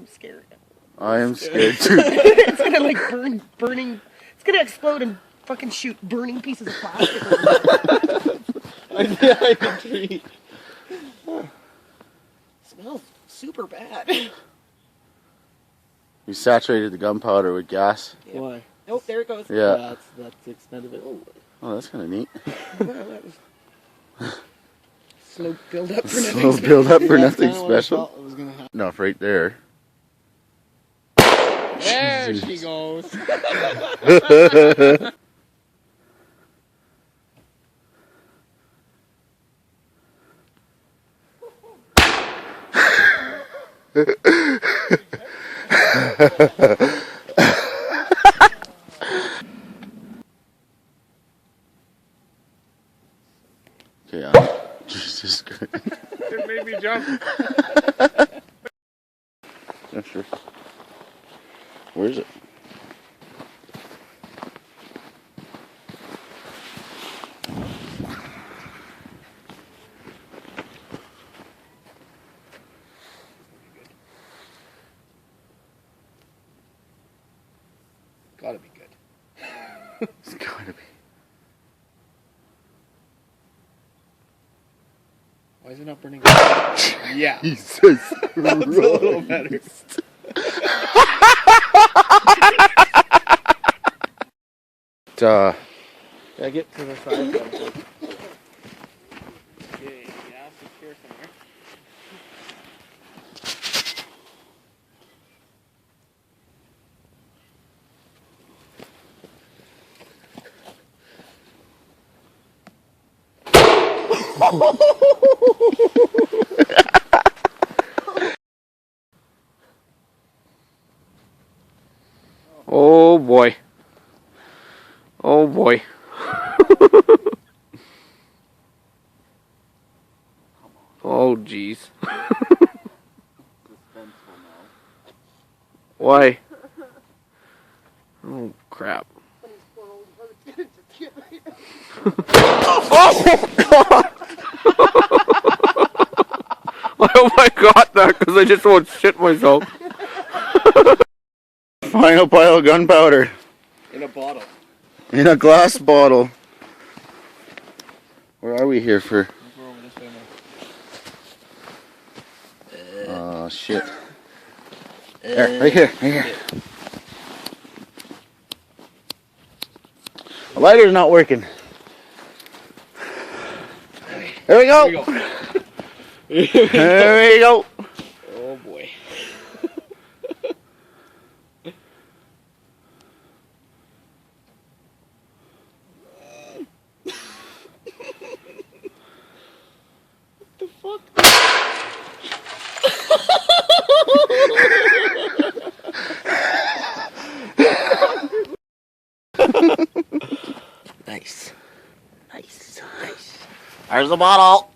I'm scared. I am scared too. It's gonna like burning. It's gonna explode and fucking shoot burning pieces of plastic over I can treat. Smells super bad. You saturated the gunpowder with gas. Yep. Why? Nope, there it goes. Yeah. That's the extent of it. Oh, that's kind of neat. That was slow build up for nothing. Slow build up for nothing That's kinda what I special. thought was gonna happen. No, right there. There she goes. Okay, Jesus Christ. It made me jump. Yeah, sure. Where is it? Gotta be good. It's gotta be. Why is it not burning? Yeah. Jesus That's a little better. Duh. Yeah, get to the side. Okay, yeah, secure somewhere. Oh boy. Oh boy. Oh jeez. Why? Oh crap. Oh God! I hope I got that because I just won't shit myself. Final pile of gunpowder. In a bottle. In a glass bottle. Where are we here for? We're over this way now. Oh shit. There, right here, right here. The lighter's not working. There we go. There we go. Oh boy. What the fuck? Nice. Nice. Nice. There's the bottle.